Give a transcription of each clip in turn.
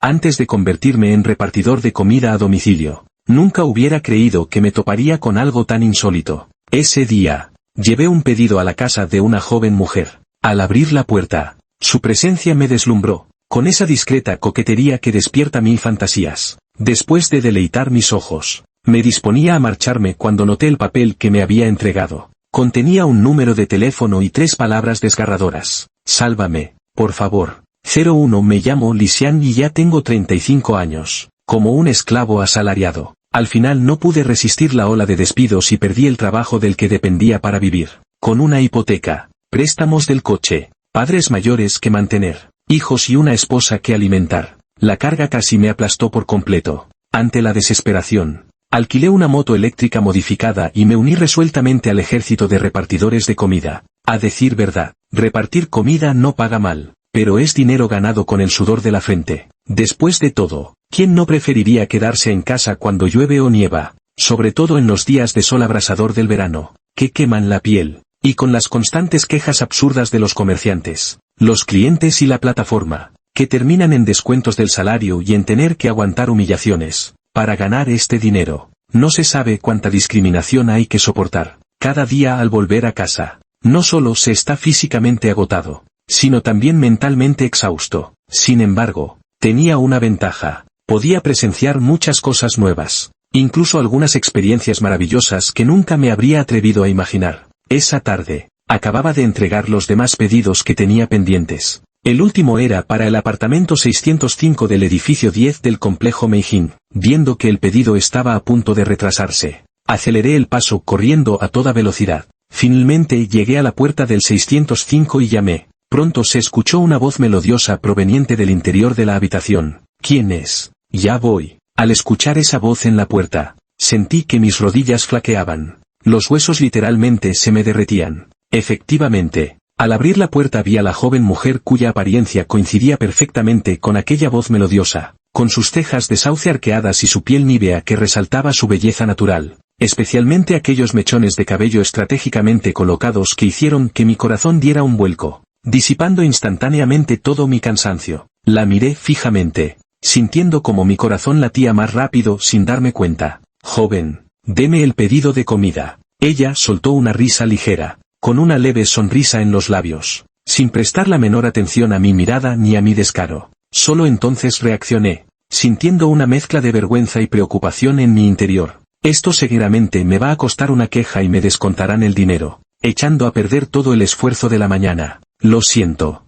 antes de convertirme en repartidor de comida a domicilio. Nunca hubiera creído que me toparía con algo tan insólito. Ese día, llevé un pedido a la casa de una joven mujer. Al abrir la puerta, su presencia me deslumbró, con esa discreta coquetería que despierta mil fantasías. Después de deleitar mis ojos, me disponía a marcharme cuando noté el papel que me había entregado. Contenía un número de teléfono y 3 palabras desgarradoras. Sálvame, por favor. 01 Me llamo Lisian y ya tengo 35 años. Como un esclavo asalariado. Al final no pude resistir la ola de despidos y perdí el trabajo del que dependía para vivir. Con una hipoteca, préstamos del coche, padres mayores que mantener, hijos y una esposa que alimentar. La carga casi me aplastó por completo. Ante la desesperación, alquilé una moto eléctrica modificada y me uní resueltamente al ejército de repartidores de comida. A decir verdad, repartir comida no paga mal, pero es dinero ganado con el sudor de la frente. Después de todo, ¿quién no preferiría quedarse en casa cuando llueve o nieva? Sobre todo en los días de sol abrasador del verano, que queman la piel, y con las constantes quejas absurdas de los comerciantes, los clientes y la plataforma, que terminan en descuentos del salario y en tener que aguantar humillaciones, para ganar este dinero. No se sabe cuánta discriminación hay que soportar. Cada día al volver a casa, no solo se está físicamente agotado, sino también mentalmente exhausto. Sin embargo, tenía una ventaja. Podía presenciar muchas cosas nuevas, incluso algunas experiencias maravillosas que nunca me habría atrevido a imaginar. Esa tarde, acababa de entregar los demás pedidos que tenía pendientes. El último era para el apartamento 605 del edificio 10 del complejo Meijin. Viendo que el pedido estaba a punto de retrasarse, aceleré el paso corriendo a toda velocidad. Finalmente llegué a la puerta del 605 y llamé. Pronto se escuchó una voz melodiosa proveniente del interior de la habitación. ¿Quién es? Ya voy. Al escuchar esa voz en la puerta, sentí que mis rodillas flaqueaban. Los huesos literalmente se me derretían. Efectivamente, al abrir la puerta vi a la joven mujer cuya apariencia coincidía perfectamente con aquella voz melodiosa, con sus cejas de sauce arqueadas y su piel nívea que resaltaba su belleza natural, especialmente aquellos mechones de cabello estratégicamente colocados que hicieron que mi corazón diera un vuelco, disipando instantáneamente todo mi cansancio. La miré fijamente, sintiendo como mi corazón latía más rápido sin darme cuenta. Joven, deme el pedido de comida. Ella soltó una risa ligera, con una leve sonrisa en los labios, sin prestar la menor atención a mi mirada ni a mi descaro. Solo entonces reaccioné, sintiendo una mezcla de vergüenza y preocupación en mi interior. Esto seguramente me va a costar una queja y me descontarán el dinero, echando a perder todo el esfuerzo de la mañana. Lo siento.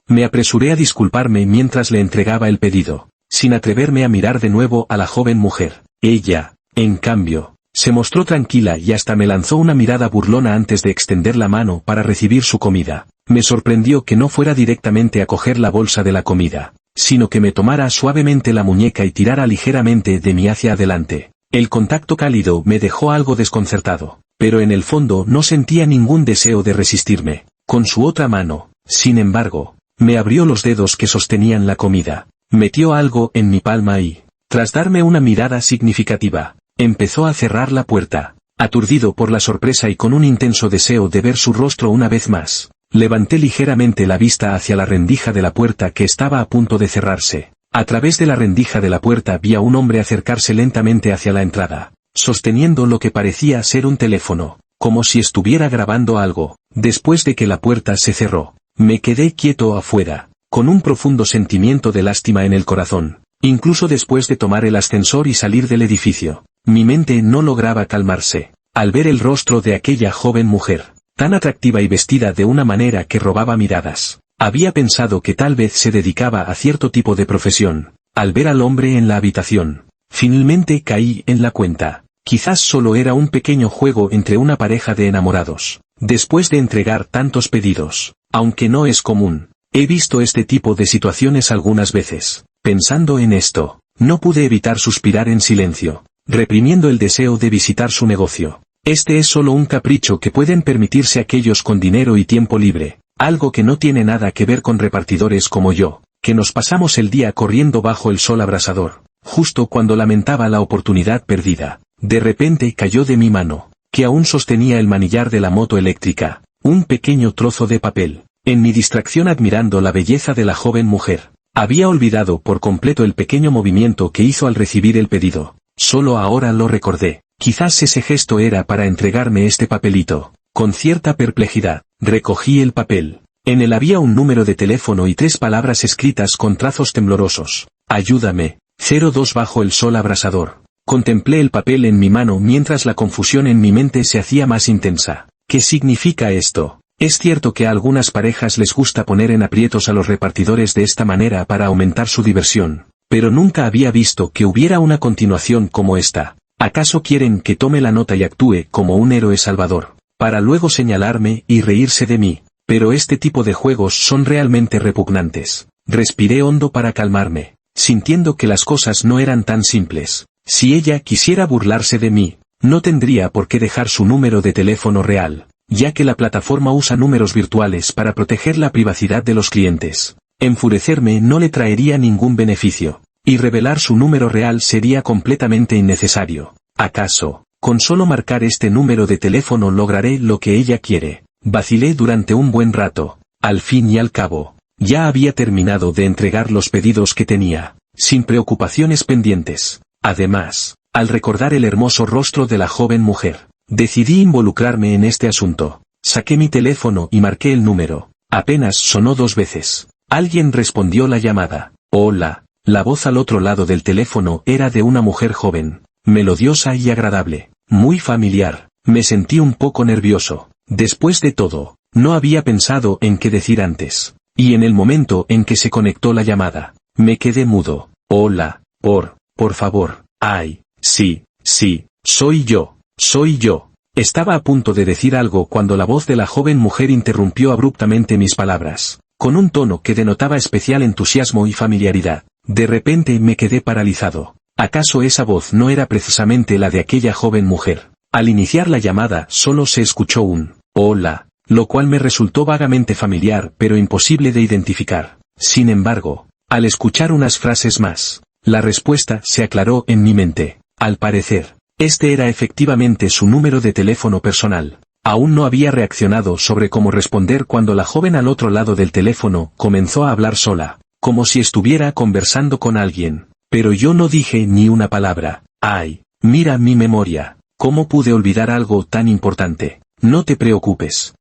Me apresuré a disculparme mientras le entregaba el pedido, sin atreverme a mirar de nuevo a la joven mujer. Ella, en cambio, se mostró tranquila y hasta me lanzó una mirada burlona antes de extender la mano para recibir su comida. Me sorprendió que no fuera directamente a coger la bolsa de la comida, sino que me tomara suavemente la muñeca y tirara ligeramente de mí hacia adelante. El contacto cálido me dejó algo desconcertado, pero en el fondo no sentía ningún deseo de resistirme. Con su otra mano, sin embargo, me abrió los dedos que sostenían la comida, metió algo en mi palma y, tras darme una mirada significativa, empezó a cerrar la puerta. Aturdido por la sorpresa y con un intenso deseo de ver su rostro una vez más, levanté ligeramente la vista hacia la rendija de la puerta que estaba a punto de cerrarse. A través de la rendija de la puerta vi a un hombre acercarse lentamente hacia la entrada, sosteniendo lo que parecía ser un teléfono, como si estuviera grabando algo. Después de que la puerta se cerró, me quedé quieto afuera, con un profundo sentimiento de lástima en el corazón. Incluso después de tomar el ascensor y salir del edificio, mi mente no lograba calmarse, al ver el rostro de aquella joven mujer, tan atractiva y vestida de una manera que robaba miradas. Había pensado que tal vez se dedicaba a cierto tipo de profesión. Al ver al hombre en la habitación, finalmente caí en la cuenta. Quizás solo era un pequeño juego entre una pareja de enamorados. Después de entregar tantos pedidos, aunque no es común, he visto este tipo de situaciones algunas veces. Pensando en esto, no pude evitar suspirar en silencio, reprimiendo el deseo de visitar su negocio. Este es solo un capricho que pueden permitirse aquellos con dinero y tiempo libre, algo que no tiene nada que ver con repartidores como yo, que nos pasamos el día corriendo bajo el sol abrasador. Justo cuando lamentaba la oportunidad perdida, de repente cayó de mi mano, que aún sostenía el manillar de la moto eléctrica, un pequeño trozo de papel. En mi distracción admirando la belleza de la joven mujer, Había olvidado por completo el pequeño movimiento que hizo al recibir el pedido. Solo ahora lo recordé. Quizás ese gesto era para entregarme este papelito. Con cierta perplejidad, recogí el papel. En él había un número de teléfono y 3 palabras escritas con trazos temblorosos. Ayúdame. 02 bajo el sol abrasador. Contemplé el papel en mi mano mientras la confusión en mi mente se hacía más intensa. ¿Qué significa esto? Es cierto que a algunas parejas les gusta poner en aprietos a los repartidores de esta manera para aumentar su diversión, pero nunca había visto que hubiera una continuación como esta. ¿Acaso quieren que tome la nota y actúe como un héroe salvador, para luego señalarme y reírse de mí? Pero este tipo de juegos son realmente repugnantes. Respiré hondo para calmarme, sintiendo que las cosas no eran tan simples. Si ella quisiera burlarse de mí, no tendría por qué dejar su número de teléfono real, ya que la plataforma usa números virtuales para proteger la privacidad de los clientes. Enfurecerme no le traería ningún beneficio, y revelar su número real sería completamente innecesario. ¿Acaso, con solo marcar este número de teléfono lograré lo que ella quiere? Vacilé durante un buen rato. Al fin y al cabo, ya había terminado de entregar los pedidos que tenía, sin preocupaciones pendientes. Además, al recordar el hermoso rostro de la joven mujer, decidí involucrarme en este asunto. Saqué mi teléfono y marqué el número. Apenas sonó 2 veces. Alguien respondió la llamada. Hola. La voz al otro lado del teléfono era de una mujer joven, melodiosa y agradable, muy familiar. Me sentí un poco nervioso. Después de todo, no había pensado en qué decir antes. Y en el momento en que se conectó la llamada, me quedé mudo. Hola, por favor. Ay, sí, soy yo. Soy yo. Estaba a punto de decir algo cuando la voz de la joven mujer interrumpió abruptamente mis palabras, con un tono que denotaba especial entusiasmo y familiaridad. De repente me quedé paralizado. ¿Acaso esa voz no era precisamente la de aquella joven mujer? Al iniciar la llamada solo se escuchó un hola, lo cual me resultó vagamente familiar pero imposible de identificar. Sin embargo, al escuchar unas frases más, la respuesta se aclaró en mi mente. Al parecer, este era efectivamente su número de teléfono personal. Aún no había reaccionado sobre cómo responder cuando la joven al otro lado del teléfono comenzó a hablar sola, como si estuviera conversando con alguien. Pero yo no dije ni una palabra. Ay, mira mi memoria. ¿Cómo pude olvidar algo tan importante? No te preocupes.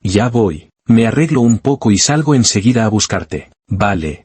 Ya voy. Me arreglo un poco y salgo enseguida a buscarte. Vale.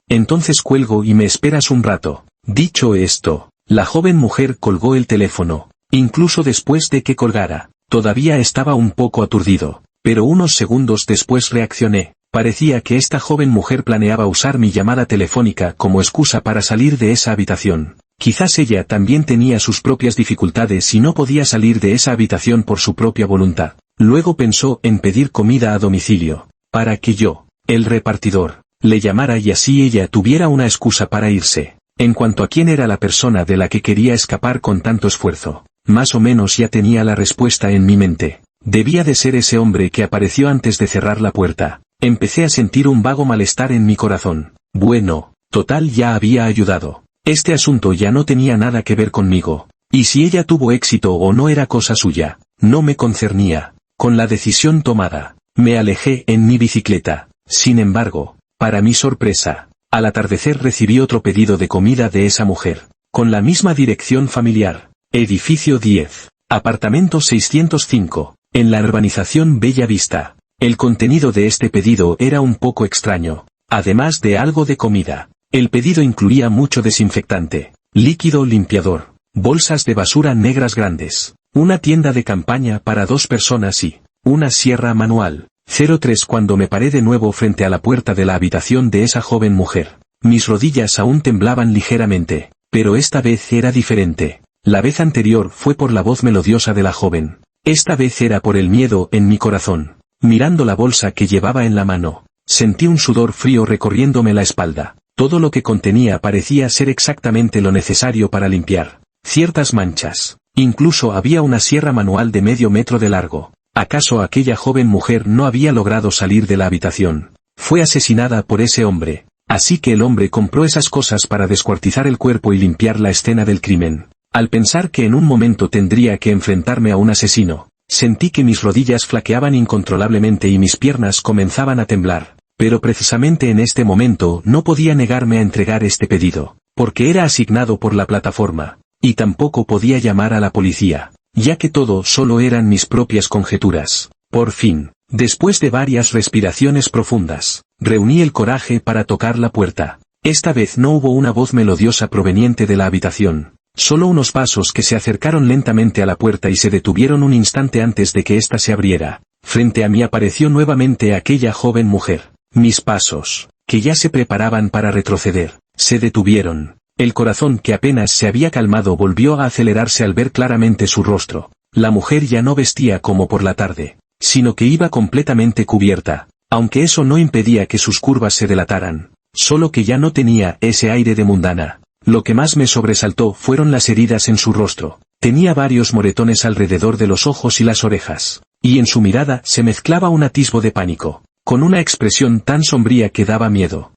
Entonces cuelgo y me esperas un rato. Dicho esto, la joven mujer colgó el teléfono. Incluso después de que colgara, todavía estaba un poco aturdido, pero unos segundos después reaccioné. Parecía que esta joven mujer planeaba usar mi llamada telefónica como excusa para salir de esa habitación. Quizás ella también tenía sus propias dificultades y no podía salir de esa habitación por su propia voluntad. Luego pensó en pedir comida a domicilio, para que yo, el repartidor, le llamara y así ella tuviera una excusa para irse. En cuanto a quién era la persona de la que quería escapar con tanto esfuerzo, más o menos ya tenía la respuesta en mi mente. Debía de ser ese hombre que apareció antes de cerrar la puerta. Empecé a sentir un vago malestar en mi corazón. Bueno, total ya había ayudado. Este asunto ya no tenía nada que ver conmigo. Y si ella tuvo éxito o no era cosa suya, no me concernía. Con la decisión tomada, me alejé en mi bicicleta. Sin embargo, para mi sorpresa, al atardecer recibí otro pedido de comida de esa mujer, con la misma dirección familiar. Edificio 10, apartamento 605, en la urbanización Bella Vista. El contenido de este pedido era un poco extraño. Además de algo de comida, el pedido incluía mucho desinfectante, líquido limpiador, bolsas de basura negras grandes, una tienda de campaña para 2 personas y una sierra manual. 03 Cuando me paré de nuevo frente a la puerta de la habitación de esa joven mujer, mis rodillas aún temblaban ligeramente, pero esta vez era diferente. La vez anterior fue por la voz melodiosa de la joven. Esta vez era por el miedo en mi corazón. Mirando la bolsa que llevaba en la mano, sentí un sudor frío recorriéndome la espalda. Todo lo que contenía parecía ser exactamente lo necesario para limpiar ciertas manchas. Incluso había una sierra manual de medio metro de largo. ¿Acaso aquella joven mujer no había logrado salir de la habitación? Fue asesinada por ese hombre. Así que el hombre compró esas cosas para descuartizar el cuerpo y limpiar la escena del crimen. Al pensar que en un momento tendría que enfrentarme a un asesino, sentí que mis rodillas flaqueaban incontrolablemente y mis piernas comenzaban a temblar. Pero precisamente en este momento no podía negarme a entregar este pedido, porque era asignado por la plataforma, y tampoco podía llamar a la policía, ya que todo solo eran mis propias conjeturas. Por fin, después de varias respiraciones profundas, reuní el coraje para tocar la puerta. Esta vez no hubo una voz melodiosa proveniente de la habitación, solo unos pasos que se acercaron lentamente a la puerta y se detuvieron un instante antes de que ésta se abriera. Frente a mí apareció nuevamente aquella joven mujer. Mis pasos, que ya se preparaban para retroceder, se detuvieron. El corazón que apenas se había calmado volvió a acelerarse al ver claramente su rostro. La mujer ya no vestía como por la tarde, sino que iba completamente cubierta, aunque eso no impedía que sus curvas se delataran, solo que ya no tenía ese aire de mundana. Lo que más me sobresaltó fueron las heridas en su rostro. Tenía varios moretones alrededor de los ojos y las orejas, y en su mirada se mezclaba un atisbo de pánico, con una expresión tan sombría que daba miedo.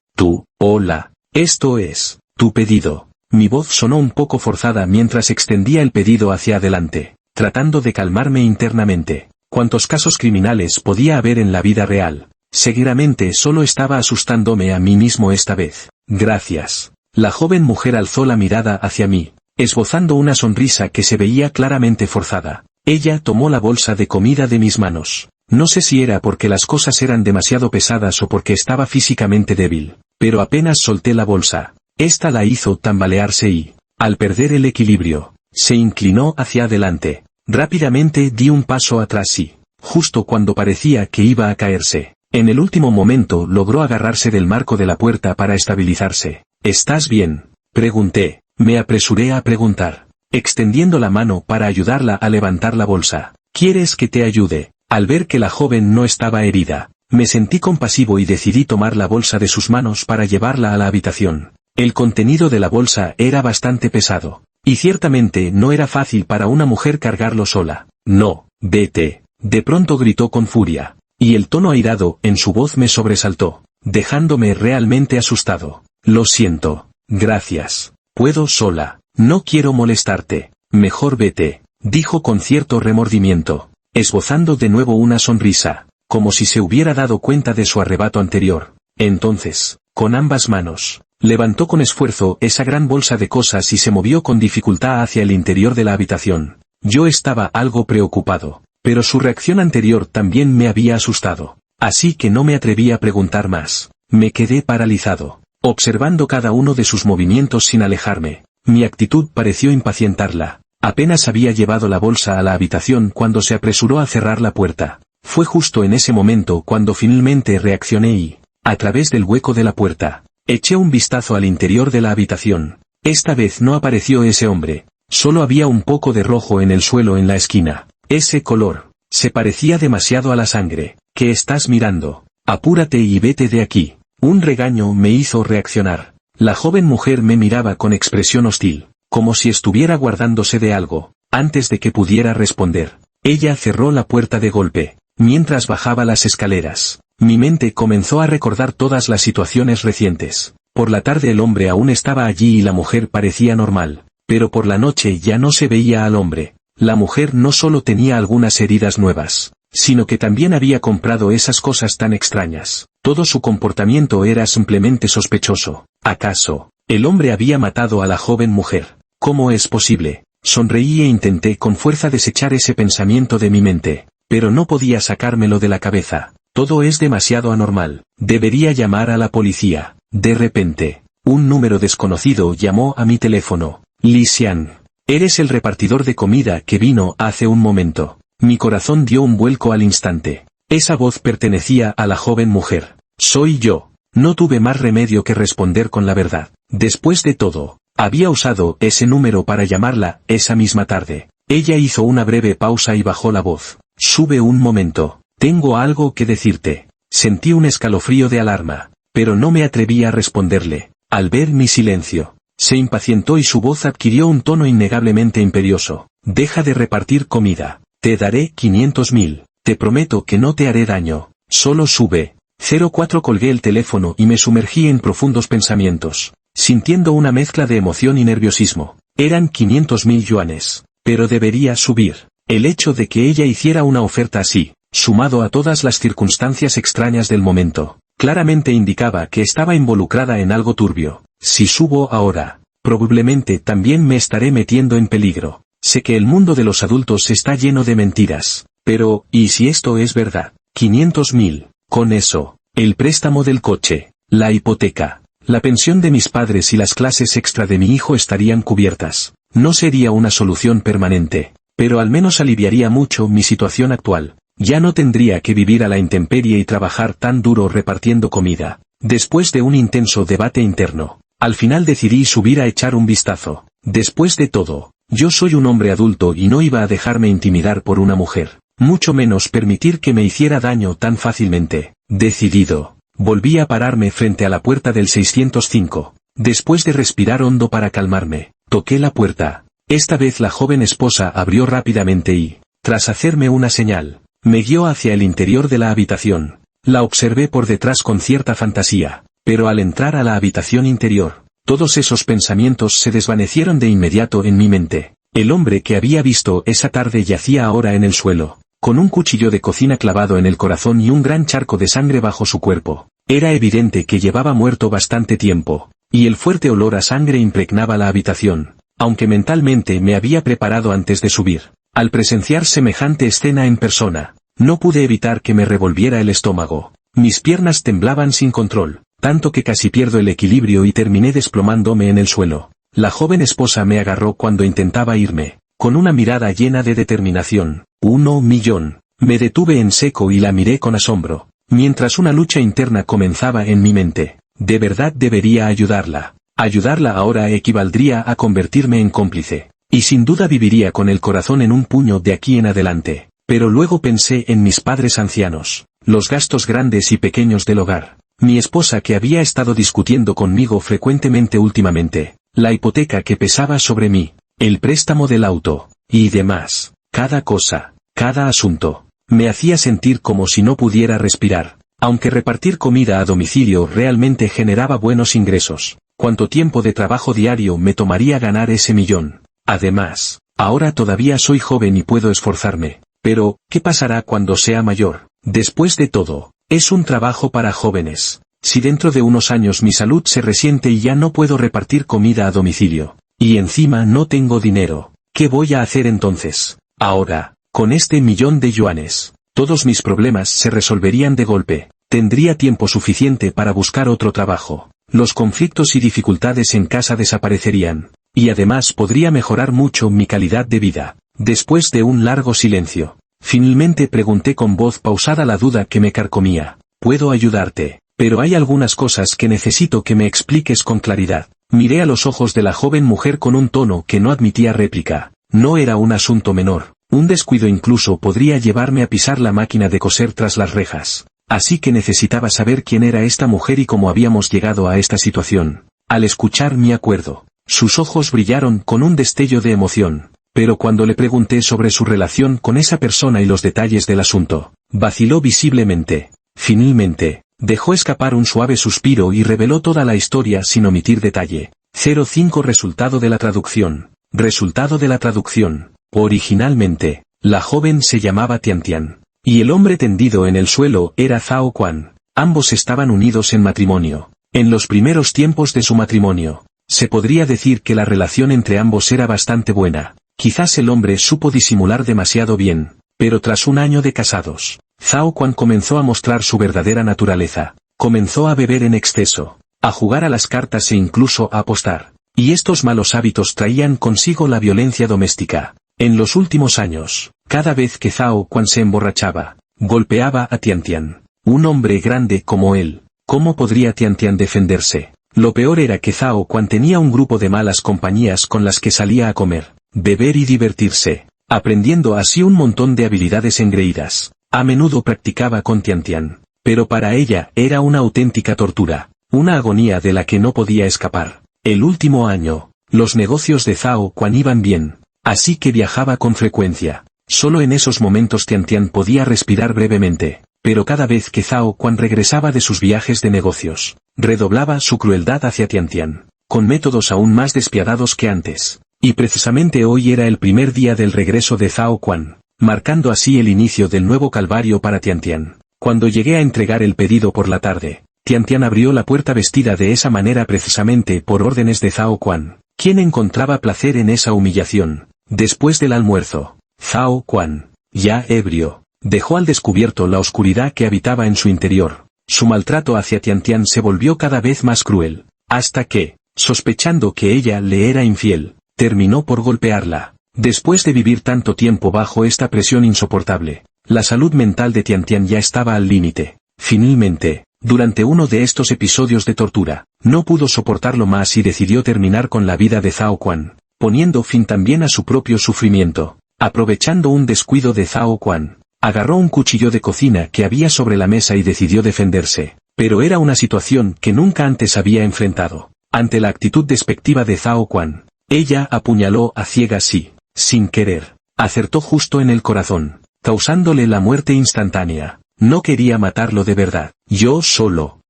Hola, esto es tu pedido. Mi voz sonó un poco forzada mientras extendía el pedido hacia adelante, tratando de calmarme internamente. ¿Cuántos casos criminales podía haber en la vida real? Seguramente solo estaba asustándome a mí mismo esta vez. Gracias. La joven mujer alzó la mirada hacia mí, esbozando una sonrisa que se veía claramente forzada. Ella tomó la bolsa de comida de mis manos. No sé si era porque las cosas eran demasiado pesadas o porque estaba físicamente débil, pero apenas solté la bolsa, esta la hizo tambalearse y, al perder el equilibrio, se inclinó hacia adelante. Rápidamente di un paso atrás y, justo cuando parecía que iba a caerse, en el último momento logró agarrarse del marco de la puerta para estabilizarse. ¿Estás bien?, pregunté. Me apresuré a preguntar, extendiendo la mano para ayudarla a levantar la bolsa. ¿Quieres que te ayude? Al ver que la joven no estaba herida, me sentí compasivo y decidí tomar la bolsa de sus manos para llevarla a la habitación. El contenido de la bolsa era bastante pesado, y ciertamente no era fácil para una mujer cargarlo sola. No, vete, de pronto gritó con furia, y el tono airado en su voz me sobresaltó, dejándome realmente asustado. Lo siento, gracias, puedo sola, no quiero molestarte, mejor vete, dijo con cierto remordimiento, esbozando de nuevo una sonrisa, como si se hubiera dado cuenta de su arrebato anterior. Entonces, con ambas manos, levantó con esfuerzo esa gran bolsa de cosas y se movió con dificultad hacia el interior de la habitación. Yo estaba algo preocupado, pero su reacción anterior también me había asustado, así que no me atreví a preguntar más. Me quedé paralizado, observando cada uno de sus movimientos sin alejarme. Mi actitud pareció impacientarla. Apenas había llevado la bolsa a la habitación cuando se apresuró a cerrar la puerta. Fue justo en ese momento cuando finalmente reaccioné y, a través del hueco de la puerta, eché un vistazo al interior de la habitación. Esta vez no apareció ese hombre, solo había un poco de rojo en el suelo en la esquina. Ese color, se parecía demasiado a la sangre. ¿Qué estás mirando? Apúrate y vete de aquí. Un regaño me hizo reaccionar. La joven mujer me miraba con expresión hostil, como si estuviera guardándose de algo. Antes de que pudiera responder, ella cerró la puerta de golpe. Mientras bajaba las escaleras, mi mente comenzó a recordar todas las situaciones recientes. Por la tarde el hombre aún estaba allí y la mujer parecía normal, pero por la noche ya no se veía al hombre. La mujer no solo tenía algunas heridas nuevas, sino que también había comprado esas cosas tan extrañas. Todo su comportamiento era simplemente sospechoso. ¿Acaso el hombre había matado a la joven mujer? ¿Cómo es posible? Sonreí e intenté con fuerza desechar ese pensamiento de mi mente, pero no podía sacármelo de la cabeza. Todo es demasiado anormal. Debería llamar a la policía. De repente, un número desconocido llamó a mi teléfono. Li Xian, eres el repartidor de comida que vino hace un momento. Mi corazón dio un vuelco al instante. Esa voz pertenecía a la joven mujer. Soy yo. No tuve más remedio que responder con la verdad. Después de todo, había usado ese número para llamarla esa misma tarde. Ella hizo una breve pausa y bajó la voz. Sube un momento. Tengo algo que decirte. Sentí un escalofrío de alarma, pero no me atreví a responderle. Al ver mi silencio, se impacientó y su voz adquirió un tono innegablemente imperioso. Deja de repartir comida. Te daré 500.000. Te prometo que no te haré daño. Solo sube. 04 colgué el teléfono y me sumergí en profundos pensamientos, sintiendo una mezcla de emoción y nerviosismo. Eran 500.000 yuanes. Pero debería subir. El hecho de que ella hiciera una oferta así, sumado a todas las circunstancias extrañas del momento, Claramente indicaba que estaba involucrada en algo turbio. Si subo ahora, probablemente también me estaré metiendo en peligro. Sé que el mundo de los adultos está lleno de mentiras. Pero, ¿y si esto es verdad? 500.000. Con eso, el préstamo del coche, la hipoteca, la pensión de mis padres y las clases extra de mi hijo estarían cubiertas. No sería una solución permanente, pero al menos aliviaría mucho mi situación actual. Ya no tendría que vivir a la intemperie y trabajar tan duro repartiendo comida. Después de un intenso debate interno, al final decidí subir a echar un vistazo. Después de todo, yo soy un hombre adulto y no iba a dejarme intimidar por una mujer, mucho menos permitir que me hiciera daño tan fácilmente. Decidido, volví a pararme frente a la puerta del 605. Después de respirar hondo para calmarme, toqué la puerta. Esta vez la joven esposa abrió rápidamente y, tras hacerme una señal, me guió hacia el interior de la habitación. La observé por detrás con cierta fantasía, pero al entrar a la habitación interior, todos esos pensamientos se desvanecieron de inmediato en mi mente. El hombre que había visto esa tarde yacía ahora en el suelo, con un cuchillo de cocina clavado en el corazón y un gran charco de sangre bajo su cuerpo. Era evidente que llevaba muerto bastante tiempo, y el fuerte olor a sangre impregnaba la habitación, aunque mentalmente me había preparado antes de subir. Al presenciar semejante escena en persona, no pude evitar que me revolviera el estómago. Mis piernas temblaban sin control, tanto que casi pierdo el equilibrio y terminé desplomándome en el suelo. La joven esposa me agarró cuando intentaba irme, con una mirada llena de determinación. 1.000.000. Me detuve en seco y la miré con asombro, mientras una lucha interna comenzaba en mi mente. De verdad debería ayudarla. Ayudarla ahora equivaldría a convertirme en cómplice. Y sin duda viviría con el corazón en un puño de aquí en adelante. Pero luego pensé en mis padres ancianos, los gastos grandes y pequeños del hogar, mi esposa que había estado discutiendo conmigo frecuentemente últimamente, la hipoteca que pesaba sobre mí, el préstamo del auto, y demás. Cada cosa, cada asunto, me hacía sentir como si no pudiera respirar. Aunque repartir comida a domicilio realmente generaba buenos ingresos, ¿cuánto tiempo de trabajo diario me tomaría ganar ese millón? Además, ahora todavía soy joven y puedo esforzarme. Pero, ¿qué pasará cuando sea mayor? Después de todo, es un trabajo para jóvenes. Si dentro de unos años mi salud se resiente y ya no puedo repartir comida a domicilio, y encima no tengo dinero, ¿qué voy a hacer entonces? Ahora, con este $1.000.000, todos mis problemas se resolverían de golpe. Tendría tiempo suficiente para buscar otro trabajo. Los conflictos y dificultades en casa desaparecerían. Y además podría mejorar mucho mi calidad de vida. Después de un largo silencio, finalmente pregunté con voz pausada la duda que me carcomía. Puedo ayudarte, pero hay algunas cosas que necesito que me expliques con claridad. Miré a los ojos de la joven mujer con un tono que no admitía réplica. No era un asunto menor. Un descuido incluso podría llevarme a pisar la máquina de coser tras las rejas. Así que necesitaba saber quién era esta mujer y cómo habíamos llegado a esta situación. Al escuchar mi acuerdo, sus ojos brillaron con un destello de emoción. Pero cuando le pregunté sobre su relación con esa persona y los detalles del asunto, vaciló visiblemente. Finalmente, dejó escapar un suave suspiro y reveló toda la historia sin omitir detalle. 05 Resultado de la traducción. Resultado de la traducción. Originalmente, la joven se llamaba Tiantian, y el hombre tendido en el suelo era Zhao Quan. Ambos estaban unidos en matrimonio. En los primeros tiempos de su matrimonio, se podría decir que la relación entre ambos era bastante buena. Quizás el hombre supo disimular demasiado bien, pero tras un año de casados, Zhao Quan comenzó a mostrar su verdadera naturaleza. Comenzó a beber en exceso, a jugar a las cartas e incluso a apostar. Y estos malos hábitos traían consigo la violencia doméstica. En los últimos años, cada vez que Zhao Quan se emborrachaba, golpeaba a Tiantian. Un hombre grande como él, ¿cómo podría Tiantian defenderse? Lo peor era que Zhao Quan tenía un grupo de malas compañías con las que salía a comer, beber y divertirse, aprendiendo así un montón de habilidades engreídas. A menudo practicaba con Tiantian, pero para ella era una auténtica tortura, una agonía de la que no podía escapar. El último año, los negocios de Zhao Quan iban bien, así que viajaba con frecuencia. Solo en esos momentos Tiantian podía respirar brevemente, pero cada vez que Zhao Quan regresaba de sus viajes de negocios, redoblaba su crueldad hacia Tiantian, con métodos aún más despiadados que antes. Y precisamente hoy era el primer día del regreso de Zhao Quan, marcando así el inicio del nuevo calvario para Tiantian. Cuando llegué a entregar el pedido por la tarde, Tian abrió la puerta vestida de esa manera precisamente por órdenes de Zhao Quan, quien encontraba placer en esa humillación. Después del almuerzo, Zhao Quan, ya ebrio, dejó al descubierto la oscuridad que habitaba en su interior. Su maltrato hacia Tian se volvió cada vez más cruel, hasta que, sospechando que ella le era infiel, terminó por golpearla. Después de vivir tanto tiempo bajo esta presión insoportable, la salud mental de Tian ya estaba al límite. Finalmente, durante uno de estos episodios de tortura, no pudo soportarlo más y decidió terminar con la vida de Zhao Quan, poniendo fin también a su propio sufrimiento. Aprovechando un descuido de Zhao Quan, agarró un cuchillo de cocina que había sobre la mesa y decidió defenderse, pero era una situación que nunca antes había enfrentado. Ante la actitud despectiva de Zhao Quan, ella apuñaló a ciegas y, sin querer, acertó justo en el corazón, causándole la muerte instantánea. No quería matarlo de verdad. Yo solo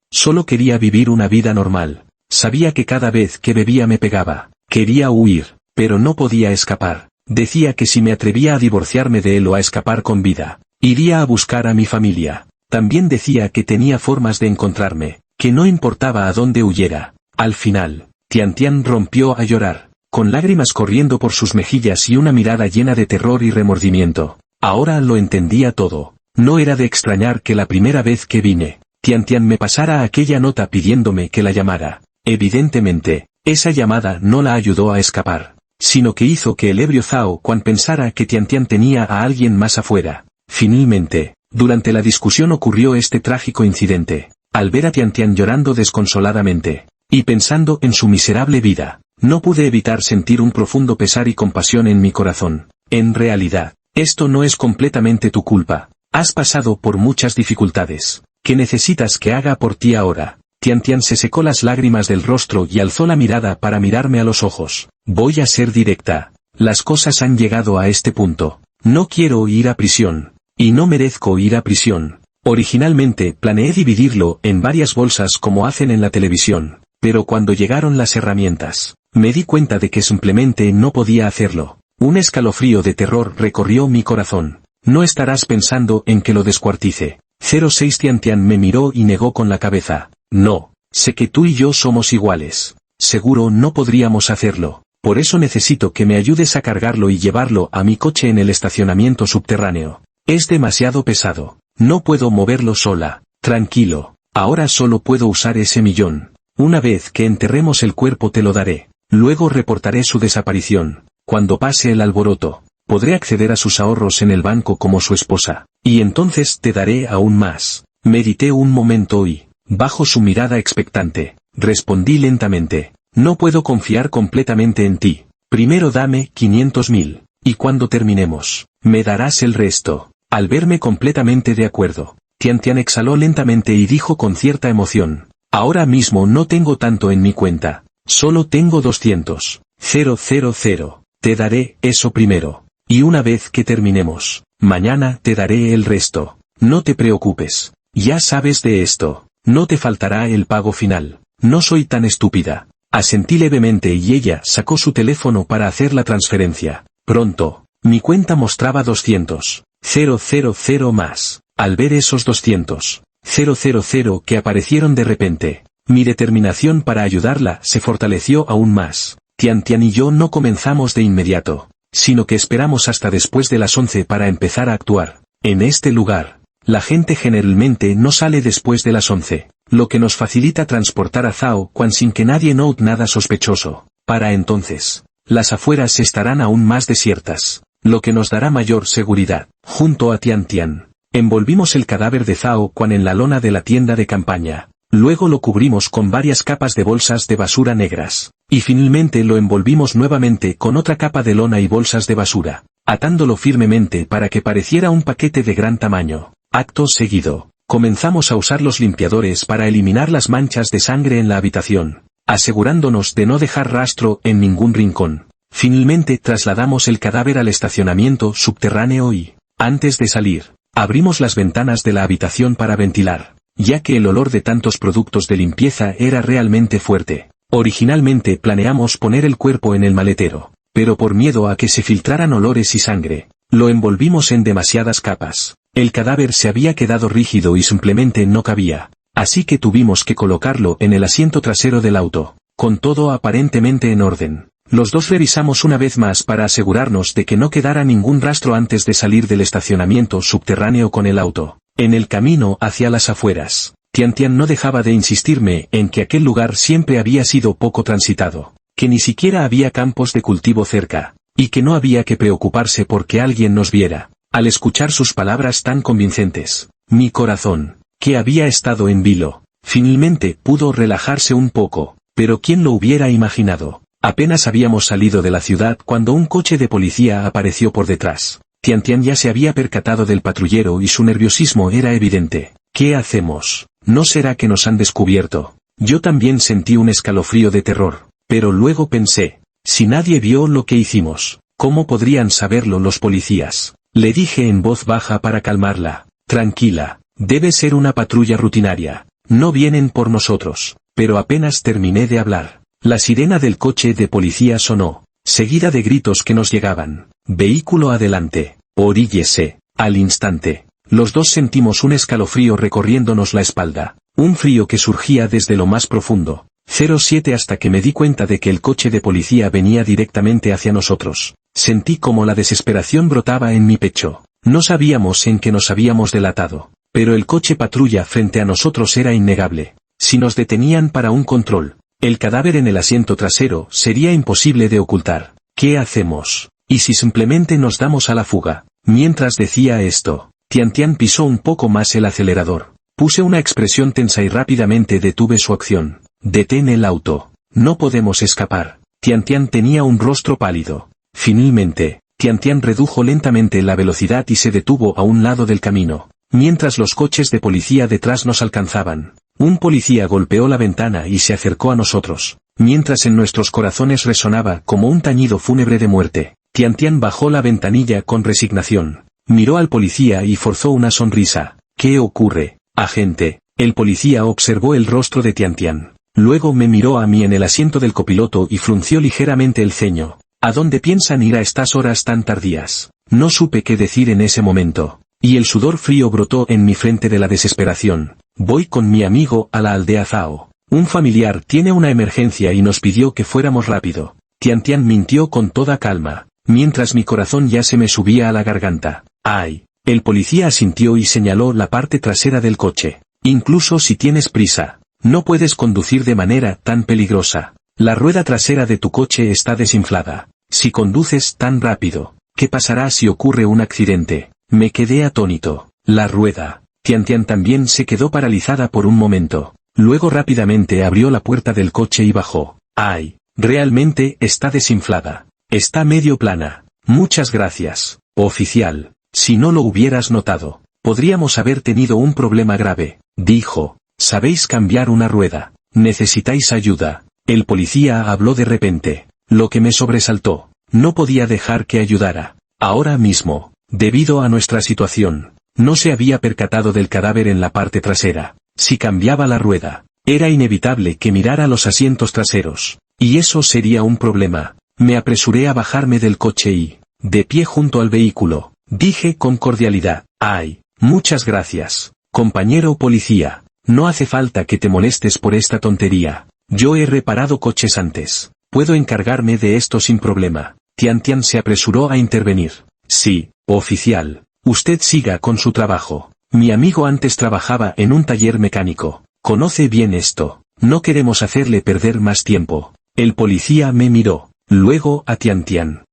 quería vivir una vida normal. Sabía que cada vez que bebía me pegaba. Quería huir, pero no podía escapar. Decía que si me atrevía a divorciarme de él o a escapar con vida, iría a buscar a mi familia. También decía que tenía formas de encontrarme, que no importaba a dónde huyera. Al final, Tian rompió a llorar, con lágrimas corriendo por sus mejillas y una mirada llena de terror y remordimiento. Ahora lo entendía todo. No era de extrañar que la primera vez que vine, Tian me pasara aquella nota pidiéndome que la llamara. Evidentemente, esa llamada no la ayudó a escapar, sino que hizo que el ebrio Zhao Quan pensara que Tian tenía a alguien más afuera. Finalmente, durante la discusión ocurrió este trágico incidente. Al ver a Tian llorando desconsoladamente, y pensando en su miserable vida, no pude evitar sentir un profundo pesar y compasión en mi corazón. En realidad, esto no es completamente tu culpa. Has pasado por muchas dificultades. ¿Qué necesitas que haga por ti ahora? Tian se secó las lágrimas del rostro y alzó la mirada para mirarme a los ojos. Voy a ser directa. Las cosas han llegado a este punto. No quiero ir a prisión. Y no merezco ir a prisión. Originalmente planeé dividirlo en varias bolsas como hacen en la televisión, pero cuando llegaron las herramientas, me di cuenta de que simplemente no podía hacerlo. Un escalofrío de terror recorrió mi corazón. No estarás pensando en que lo descuartice. 06 Tian me miró y negó con la cabeza. No, sé que tú y yo somos iguales. Seguro no podríamos hacerlo. Por eso necesito que me ayudes a cargarlo y llevarlo a mi coche en el estacionamiento subterráneo. Es demasiado pesado. No puedo moverlo sola. Tranquilo. Ahora solo puedo usar ese millón. Una vez que enterremos el cuerpo te lo daré. Luego reportaré su desaparición. Cuando pase el alboroto, podré acceder a sus ahorros en el banco como su esposa, y entonces te daré aún más. Medité un momento y, bajo su mirada expectante, respondí lentamente, no puedo confiar completamente en ti. Primero dame 500.000, y cuando terminemos, me darás el resto. Al verme completamente de acuerdo, Tian exhaló lentamente y dijo con cierta emoción, ahora mismo no tengo tanto en mi cuenta, solo tengo 200.000. Te daré eso primero. Y una vez que terminemos, mañana te daré el resto. No te preocupes. Ya sabes de esto. No te faltará el pago final. No soy tan estúpida. Asentí levemente y ella sacó su teléfono para hacer la transferencia. Pronto, mi cuenta mostraba 200.000 más. Al ver esos 200.000 que aparecieron de repente, mi determinación para ayudarla se fortaleció aún más. Tian y yo no comenzamos de inmediato, sino que esperamos hasta después de las 11 para empezar a actuar. En este lugar, la gente generalmente no sale después de las 11, lo que nos facilita transportar a Zhao Quan sin que nadie note nada sospechoso. Para entonces, las afueras estarán aún más desiertas, lo que nos dará mayor seguridad. Junto a Tian, envolvimos el cadáver de Zhao Quan en la lona de la tienda de campaña. Luego lo cubrimos con varias capas de bolsas de basura negras, y finalmente lo envolvimos nuevamente con otra capa de lona y bolsas de basura, atándolo firmemente para que pareciera un paquete de gran tamaño. Acto seguido, comenzamos a usar los limpiadores para eliminar las manchas de sangre en la habitación, asegurándonos de no dejar rastro en ningún rincón. Finalmente trasladamos el cadáver al estacionamiento subterráneo y, antes de salir, abrimos las ventanas de la habitación para ventilar, ya que el olor de tantos productos de limpieza era realmente fuerte. Originalmente planeamos poner el cuerpo en el maletero, pero por miedo a que se filtraran olores y sangre, lo envolvimos en demasiadas capas. El cadáver se había quedado rígido y simplemente no cabía. así que tuvimos que colocarlo en el asiento trasero del auto, con todo aparentemente en orden. Los dos revisamos una vez más para asegurarnos de que no quedara ningún rastro antes de salir del estacionamiento subterráneo con el auto. En el camino hacia las afueras, Tian no dejaba de insistirme en que aquel lugar siempre había sido poco transitado, que ni siquiera había campos de cultivo cerca, y que no había que preocuparse porque alguien nos viera. Al escuchar sus palabras tan convincentes, mi corazón, que había estado en vilo, finalmente pudo relajarse un poco, pero ¿quién lo hubiera imaginado? Apenas habíamos salido de la ciudad cuando un coche de policía apareció por detrás. Tian ya se había percatado del patrullero y su nerviosismo era evidente. ¿Qué hacemos? ¿No será que nos han descubierto? Yo también sentí un escalofrío de terror, pero luego pensé, si nadie vio lo que hicimos, ¿cómo podrían saberlo los policías? Le dije en voz baja para calmarla, tranquila, debe ser una patrulla rutinaria, no vienen por nosotros. Pero apenas terminé de hablar, la sirena del coche de policía sonó, seguida de gritos que nos llegaban. Vehículo adelante, oríllese. Al instante, los dos sentimos un escalofrío recorriéndonos la espalda, un frío que surgía desde lo más profundo. 07 hasta que me di cuenta de que el coche de policía venía directamente hacia nosotros. Sentí como la desesperación brotaba en mi pecho. No sabíamos en qué nos habíamos delatado, pero el coche patrulla frente a nosotros era innegable. Si nos detenían para un control, el cadáver en el asiento trasero sería imposible de ocultar. ¿Qué hacemos? ¿Y si simplemente nos damos a la fuga? Mientras decía esto, Tian pisó un poco más el acelerador. Puse una expresión tensa y rápidamente detuve su acción. Detén el auto. No podemos escapar. Tian tenía un rostro pálido. Finalmente, Tian redujo lentamente la velocidad y se detuvo a un lado del camino, mientras los coches de policía detrás nos alcanzaban. Un policía golpeó la ventana y se acercó a nosotros, mientras en nuestros corazones resonaba como un tañido fúnebre de muerte. Tian bajó la ventanilla con resignación, miró al policía y forzó una sonrisa. ¿Qué ocurre, agente? El policía observó el rostro de Tian. Luego me miró a mí en el asiento del copiloto y frunció ligeramente el ceño. ¿A dónde piensan ir a estas horas tan tardías? No supe qué decir en ese momento, y el sudor frío brotó en mi frente de la desesperación. Voy con mi amigo a la aldea Zhao. Un familiar tiene una emergencia y nos pidió que fuéramos rápido. Tian mintió con toda calma, mientras mi corazón ya se me subía a la garganta. ¡Ay! El policía asintió y señaló la parte trasera del coche. Incluso si tienes prisa, no puedes conducir de manera tan peligrosa. La rueda trasera de tu coche está desinflada. Si conduces tan rápido, ¿qué pasará si ocurre un accidente? Me quedé atónito. La rueda. Tian también se quedó paralizada por un momento. Luego rápidamente abrió la puerta del coche y bajó. ¡Ay! Realmente está desinflada. Está medio plana. Muchas gracias, oficial. Si no lo hubieras notado, podríamos haber tenido un problema grave, dijo. ¿Sabéis cambiar una rueda? ¿Necesitáis ayuda? El policía habló de repente, lo que me sobresaltó. No podía dejar que ayudara. Ahora mismo, debido a nuestra situación, no se había percatado del cadáver en la parte trasera. Si cambiaba la rueda, era inevitable que mirara los asientos traseros, y eso sería un problema. Me apresuré a bajarme del coche y, de pie junto al vehículo, dije con cordialidad, «Ay, muchas gracias, compañero policía, no hace falta que te molestes por esta tontería. Yo he reparado coches antes, puedo encargarme de esto sin problema». Tian se apresuró a intervenir. «Sí, oficial, usted siga con su trabajo. Mi amigo antes trabajaba en un taller mecánico, conoce bien esto, no queremos hacerle perder más tiempo». El policía me miró, luego a Tian,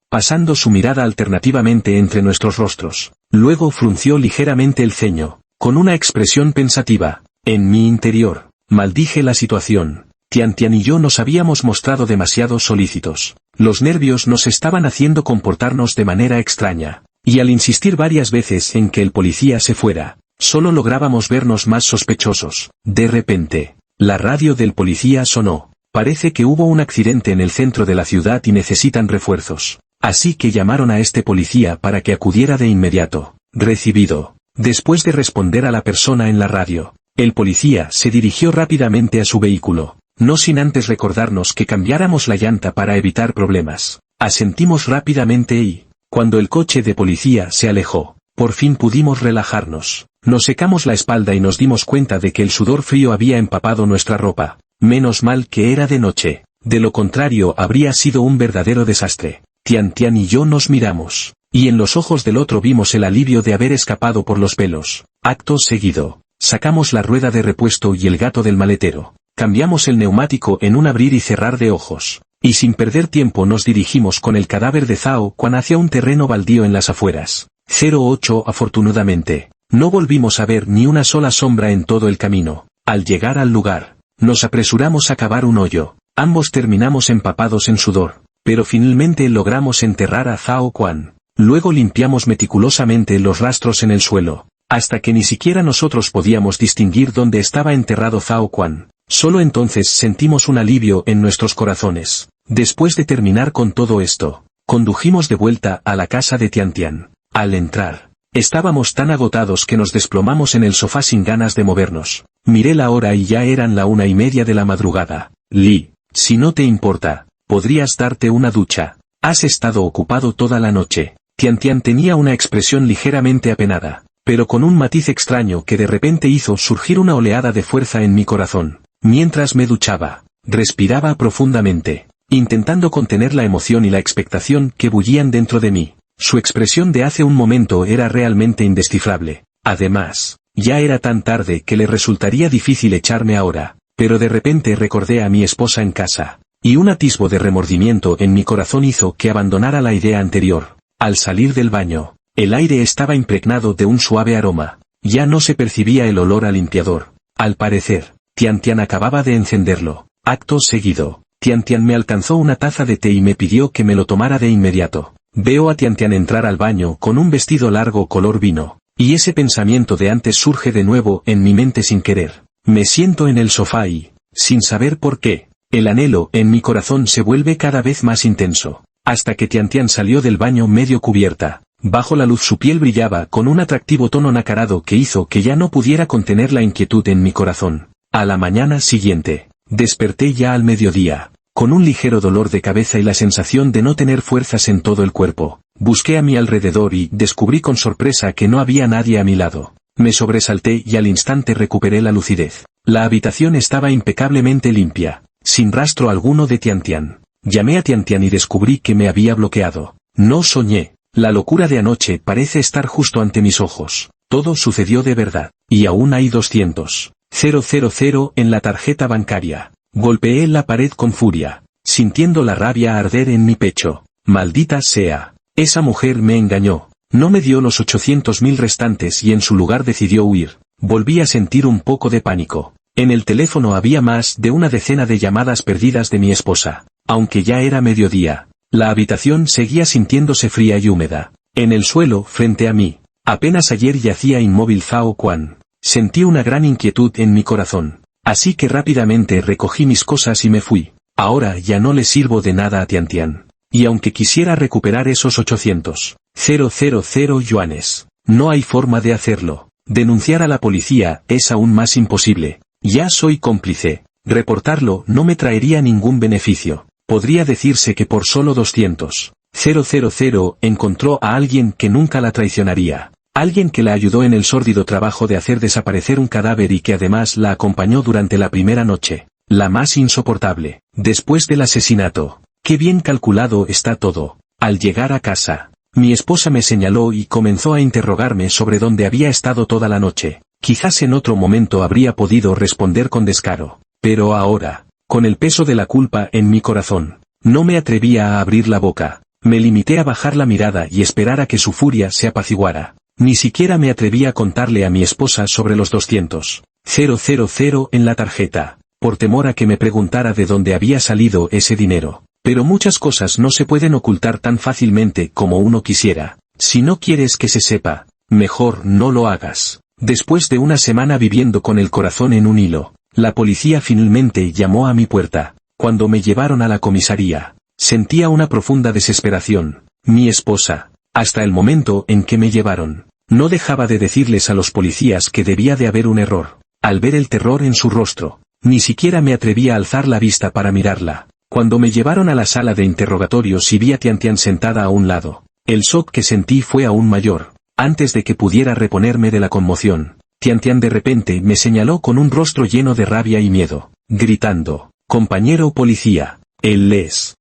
pasando su mirada alternativamente entre nuestros rostros. Luego frunció ligeramente el ceño, con una expresión pensativa. En mi interior, maldije la situación. Tian y yo nos habíamos mostrado demasiado solícitos. Los nervios nos estaban haciendo comportarnos de manera extraña, y al insistir varias veces en que el policía se fuera, solo lográbamos vernos más sospechosos. De repente, la radio del policía sonó. Parece que hubo un accidente en el centro de la ciudad y necesitan refuerzos. Así que llamaron a este policía para que acudiera de inmediato. Recibido. Después de responder a la persona en la radio, el policía se dirigió rápidamente a su vehículo, no sin antes recordarnos que cambiáramos la llanta para evitar problemas. Asentimos rápidamente y, cuando el coche de policía se alejó, por fin pudimos relajarnos. Nos secamos la espalda y nos dimos cuenta de que el sudor frío había empapado nuestra ropa. Menos mal que era de noche. De lo contrario habría sido un verdadero desastre. Tian Tian y yo nos miramos. Y en los ojos del otro vimos el alivio de haber escapado por los pelos. Acto seguido. Sacamos la rueda de repuesto y el gato del maletero. Cambiamos el neumático en un abrir y cerrar de ojos. Y sin perder tiempo nos dirigimos con el cadáver de Zhao Quan hacia un terreno baldío en las afueras. 08 Afortunadamente, no volvimos a ver ni una sola sombra en todo el camino. Al llegar al lugar, nos apresuramos a cavar un hoyo. Ambos terminamos empapados en sudor, pero finalmente logramos enterrar a Zhao Quan. Luego limpiamos meticulosamente los rastros en el suelo, hasta que ni siquiera nosotros podíamos distinguir dónde estaba enterrado Zhao Quan. Solo entonces sentimos un alivio en nuestros corazones. Después de terminar con todo esto, condujimos de vuelta a la casa de Tian Tian. Al entrar, estábamos tan agotados que nos desplomamos en el sofá sin ganas de movernos. Miré la hora y ya eran la 1:30 de la madrugada. Li, si no te importa, podrías darte una ducha. Has estado ocupado toda la noche. Tian Tian tenía una expresión ligeramente apenada, pero con un matiz extraño que de repente hizo surgir una oleada de fuerza en mi corazón. Mientras me duchaba, respiraba profundamente, intentando contener la emoción y la expectación que bullían dentro de mí. Su expresión de hace un momento era realmente indescifrable. Además, ya era tan tarde que le resultaría difícil echarme ahora, pero de repente recordé a mi esposa en casa, y un atisbo de remordimiento en mi corazón hizo que abandonara la idea anterior. Al salir del baño, el aire estaba impregnado de un suave aroma. Ya no se percibía el olor a limpiador. Al parecer, Tian Tian acababa de encenderlo. Acto seguido, Tian Tian me alcanzó una taza de té y me pidió que me lo tomara de inmediato. Veo a Tian Tian entrar al baño con un vestido largo color vino, y ese pensamiento de antes surge de nuevo en mi mente sin querer. Me siento en el sofá y, sin saber por qué, el anhelo en mi corazón se vuelve cada vez más intenso. Hasta que Tian Tian salió del baño medio cubierta. Bajo la luz su piel brillaba con un atractivo tono nacarado que hizo que ya no pudiera contener la inquietud en mi corazón. A la mañana siguiente, desperté ya al mediodía, con un ligero dolor de cabeza y la sensación de no tener fuerzas en todo el cuerpo. Busqué a mi alrededor y descubrí con sorpresa que no había nadie a mi lado. Me sobresalté y al instante recuperé la lucidez. La habitación estaba impecablemente limpia, sin rastro alguno de Tian Tian. Llamé a Tian Tian y descubrí que me había bloqueado. No soñé. La locura de anoche parece estar justo ante mis ojos. Todo sucedió de verdad. Y aún hay 200.000 en la tarjeta bancaria. Golpeé la pared con furia, sintiendo la rabia arder en mi pecho. Maldita sea. Esa mujer me engañó. No me dio los 800.000 restantes y en su lugar decidió huir. Volví a sentir un poco de pánico. En el teléfono había más de una decena de llamadas perdidas de mi esposa. Aunque ya era mediodía, la habitación seguía sintiéndose fría y húmeda. En el suelo, frente a mí, apenas ayer yacía inmóvil Zhao Quan. Sentí una gran inquietud en mi corazón. Así que rápidamente recogí mis cosas y me fui. Ahora ya no le sirvo de nada a Tian Tian. Y aunque quisiera recuperar esos 800.000 yuanes, no hay forma de hacerlo. Denunciar a la policía es aún más imposible. Ya soy cómplice. Reportarlo no me traería ningún beneficio. Podría decirse que por solo 200.000 encontró a alguien que nunca la traicionaría. Alguien que la ayudó en el sórdido trabajo de hacer desaparecer un cadáver y que además la acompañó durante la primera noche. La más insoportable. Después del asesinato. Qué bien calculado está todo. Al llegar a casa, mi esposa me señaló y comenzó a interrogarme sobre dónde había estado toda la noche. Quizás en otro momento habría podido responder con descaro. Pero ahora, con el peso de la culpa en mi corazón, no me atrevía a abrir la boca. Me limité a bajar la mirada y esperar a que su furia se apaciguara. Ni siquiera me atreví a contarle a mi esposa sobre los 200.000 en la tarjeta, por temor a que me preguntara de dónde había salido ese dinero. Pero muchas cosas no se pueden ocultar tan fácilmente como uno quisiera. Si no quieres que se sepa, mejor no lo hagas. Después de una semana viviendo con el corazón en un hilo, la policía finalmente llamó a mi puerta. Cuando me llevaron a la comisaría, sentía una profunda desesperación. Mi esposa, hasta el momento en que me llevaron, no dejaba de decirles a los policías que debía de haber un error. Al ver el terror en su rostro, ni siquiera me atreví a alzar la vista para mirarla. Cuando me llevaron a la sala de interrogatorios y vi a Tian Tian sentada a un lado, el shock que sentí fue aún mayor. Antes de que pudiera reponerme de la conmoción, Tian de repente me señaló con un rostro lleno de rabia y miedo, gritando: «Compañero policía, él es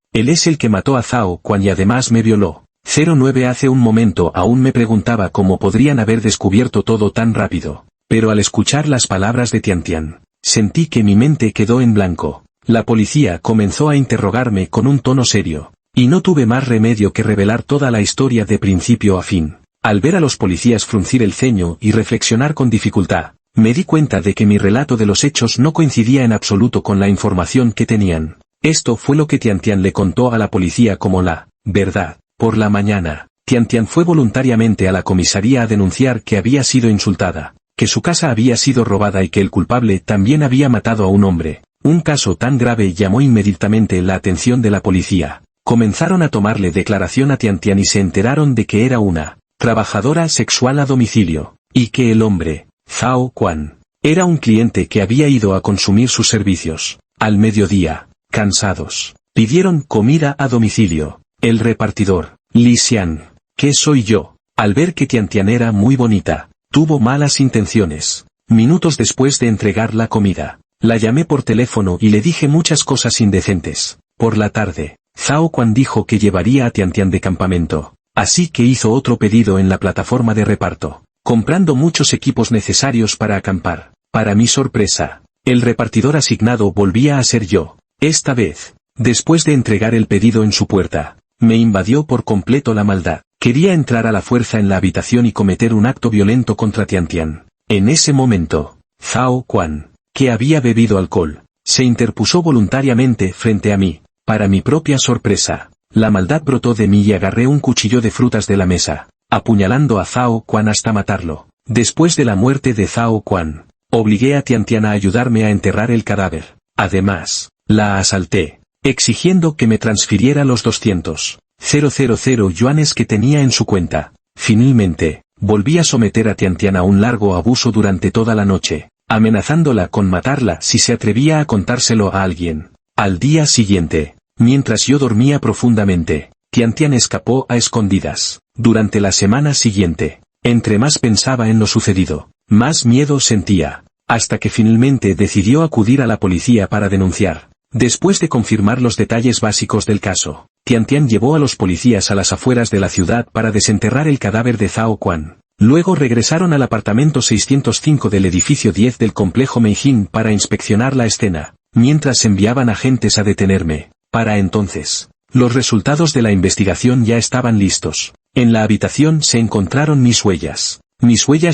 el que mató a Zhao Quan y además me violó». 09 Hace un momento aún me preguntaba cómo podrían haber descubierto todo tan rápido, pero al escuchar las palabras de Tian, sentí que mi mente quedó en blanco. La policía comenzó a interrogarme con un tono serio, y no tuve más remedio que revelar toda la historia de principio a fin. Al ver a los policías fruncir el ceño y reflexionar con dificultad, me di cuenta de que mi relato de los hechos no coincidía en absoluto con la información que tenían. Esto fue lo que Tian le contó a la policía como la verdad. Por la mañana, Tian fue voluntariamente a la comisaría a denunciar que había sido insultada, que su casa había sido robada y que el culpable también había matado a un hombre. Un caso tan grave llamó inmediatamente la atención de la policía. Comenzaron a tomarle declaración a Tian y se enteraron de que era una trabajadora sexual a domicilio, y que el hombre, Zhao Quan, era un cliente que había ido a consumir sus servicios. Al mediodía, cansados, pidieron comida a domicilio. El repartidor, Li Xian, que soy yo, al ver que Tian era muy bonita, tuvo malas intenciones. Minutos después de entregar la comida, la llamé por teléfono y le dije muchas cosas indecentes. Por la tarde, Zhao Quan dijo que llevaría a Tian de campamento, así que hizo otro pedido en la plataforma de reparto, comprando muchos equipos necesarios para acampar. Para mi sorpresa, el repartidor asignado volvía a ser yo. Esta vez, después de entregar el pedido en su puerta, me invadió por completo la maldad. Quería entrar a la fuerza en la habitación y cometer un acto violento contra Tian. En ese momento, Zhao Quan, que había bebido alcohol, se interpuso voluntariamente frente a mí. Para mi propia sorpresa, la maldad brotó de mí y agarré un cuchillo de frutas de la mesa, apuñalando a Zhao Quan hasta matarlo. Después de la muerte de Zhao Quan, obligué a Tian a ayudarme a enterrar el cadáver. Además, la asalté, exigiendo que me transfiriera los 200,000 yuanes que tenía en su cuenta. Finalmente, volví a someter a Tian a un largo abuso durante toda la noche, amenazándola con matarla si se atrevía a contárselo a alguien. Al día siguiente, mientras yo dormía profundamente, Tian escapó a escondidas. Durante la semana siguiente, entre más pensaba en lo sucedido, más miedo sentía, hasta que finalmente decidió acudir a la policía para denunciar. Después de confirmar los detalles básicos del caso, Tian llevó a los policías a las afueras de la ciudad para desenterrar el cadáver de Zhao Quan. Luego regresaron al apartamento 605 del edificio 10 del complejo Meijin para inspeccionar la escena, mientras enviaban agentes a detenerme. Para entonces, los resultados de la investigación ya estaban listos. En la habitación se encontraron mis huellas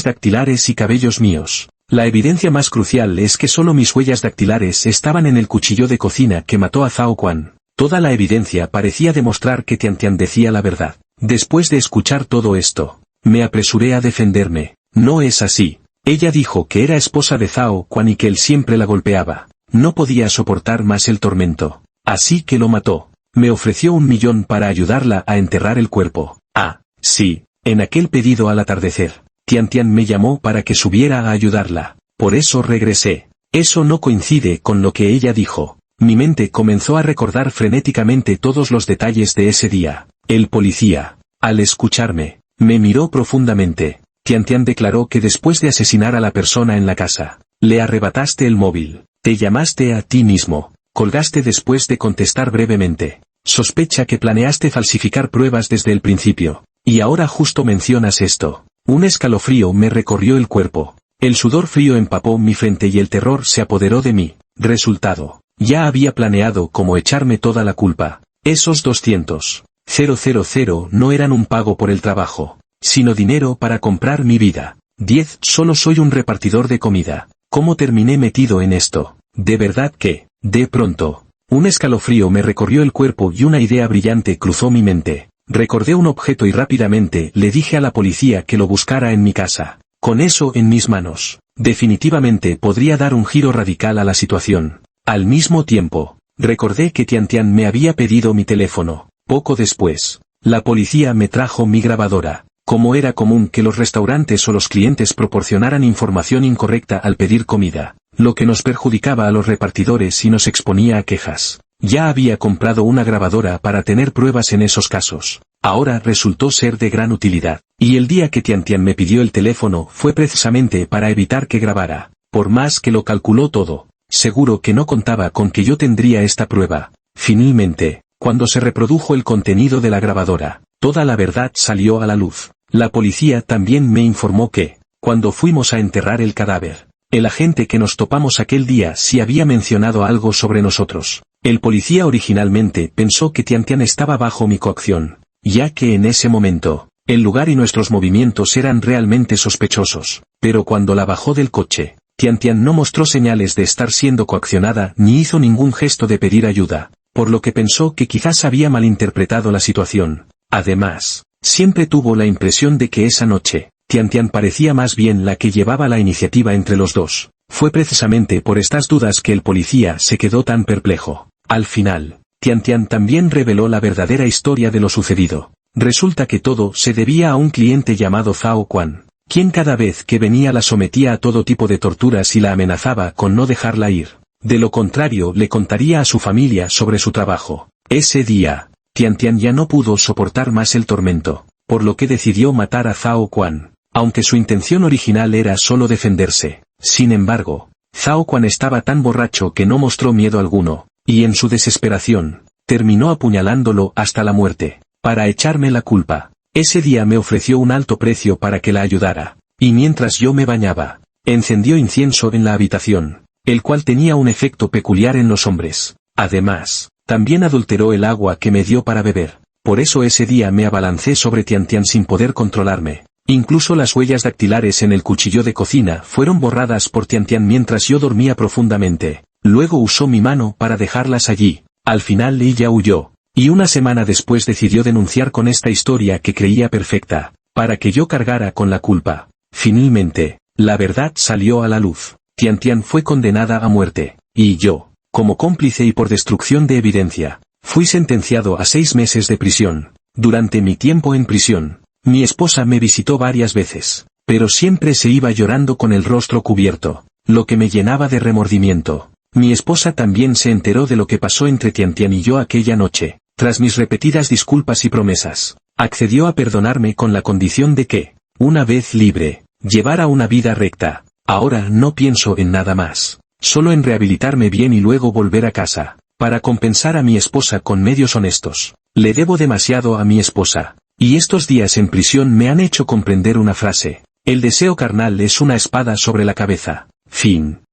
dactilares y cabellos míos. La evidencia más crucial es que solo mis huellas dactilares estaban en el cuchillo de cocina que mató a Zhao Quan. Toda la evidencia parecía demostrar que Tian decía la verdad. Después de escuchar todo esto, me apresuré a defenderme. No es así. Ella dijo que era esposa de Zhao Quan y que él siempre la golpeaba. No podía soportar más el tormento. Así que lo mató. Me ofreció 1 millón para ayudarla a enterrar el cuerpo. Ah, sí, en aquel pedido al atardecer, Tian me llamó para que subiera a ayudarla. Por eso regresé. Eso no coincide con lo que ella dijo. Mi mente comenzó a recordar frenéticamente todos los detalles de ese día. El policía, al escucharme, me miró profundamente. Tian declaró que después de asesinar a la persona en la casa, le arrebataste el móvil, te llamaste a ti mismo, colgaste después de contestar brevemente. Sospecha que planeaste falsificar pruebas desde el principio. Y ahora justo mencionas esto. Un escalofrío me recorrió el cuerpo. El sudor frío empapó mi frente y el terror se apoderó de mí. Resultado. Ya había planeado cómo echarme toda la culpa. Esos 200,000 no eran un pago por el trabajo, sino dinero para comprar mi vida. 10. Solo soy un repartidor de comida. ¿Cómo terminé metido en esto? De verdad que, de pronto, un escalofrío me recorrió el cuerpo y una idea brillante cruzó mi mente. Recordé un objeto y rápidamente le dije a la policía que lo buscara en mi casa. Con eso en mis manos, definitivamente podría dar un giro radical a la situación. Al mismo tiempo, recordé que Tian me había pedido mi teléfono. Poco después, la policía me trajo mi grabadora. Como era común que los restaurantes o los clientes proporcionaran información incorrecta al pedir comida, lo que nos perjudicaba a los repartidores y nos exponía a quejas. Ya había comprado una grabadora para tener pruebas en esos casos. Ahora resultó ser de gran utilidad. Y el día que Tian me pidió el teléfono fue precisamente para evitar que grabara. Por más que lo calculó todo, seguro que no contaba con que yo tendría esta prueba. Finalmente, cuando se reprodujo el contenido de la grabadora, toda la verdad salió a la luz. La policía también me informó que, cuando fuimos a enterrar el cadáver, el agente que nos topamos aquel día sí había mencionado algo sobre nosotros. El policía originalmente pensó que Tian estaba bajo mi coacción, ya que en ese momento, el lugar y nuestros movimientos eran realmente sospechosos. Pero cuando la bajó del coche, Tian no mostró señales de estar siendo coaccionada ni hizo ningún gesto de pedir ayuda, por lo que pensó que quizás había malinterpretado la situación. Además, siempre tuvo la impresión de que esa noche, Tian parecía más bien la que llevaba la iniciativa entre los dos. Fue precisamente por estas dudas que el policía se quedó tan perplejo. Al final, Tian también reveló la verdadera historia de lo sucedido. Resulta que todo se debía a un cliente llamado Zhao Quan, quien cada vez que venía la sometía a todo tipo de torturas y la amenazaba con no dejarla ir. De lo contrario le contaría a su familia sobre su trabajo. Ese día, Tian ya no pudo soportar más el tormento, por lo que decidió matar a Zhao Quan, aunque su intención original era solo defenderse. Sin embargo, Zhao Quan estaba tan borracho que no mostró miedo alguno, y en su desesperación, terminó apuñalándolo hasta la muerte, para echarme la culpa. Ese día me ofreció un alto precio para que la ayudara, y mientras yo me bañaba, encendió incienso en la habitación, el cual tenía un efecto peculiar en los hombres. Además, también adulteró el agua que me dio para beber. Por eso ese día me abalancé sobre Tian sin poder controlarme. Incluso las huellas dactilares en el cuchillo de cocina fueron borradas por Tian mientras yo dormía profundamente. Luego usó mi mano para dejarlas allí. Al final ella huyó, y una semana después decidió denunciar con esta historia que creía perfecta, para que yo cargara con la culpa. Finalmente, la verdad salió a la luz. Tian fue condenada a muerte, y yo, como cómplice y por destrucción de evidencia, fui sentenciado a 6 meses de prisión. Durante mi tiempo en prisión, mi esposa me visitó varias veces, pero siempre se iba llorando con el rostro cubierto, lo que me llenaba de remordimiento. Mi esposa también se enteró de lo que pasó entre Tian y yo aquella noche. Tras mis repetidas disculpas y promesas, accedió a perdonarme con la condición de que, una vez libre, llevara una vida recta. Ahora no pienso en nada más, solo en rehabilitarme bien y luego volver a casa, para compensar a mi esposa con medios honestos. Le debo demasiado a mi esposa, y estos días en prisión me han hecho comprender una frase: el deseo carnal es una espada sobre la cabeza. Fin.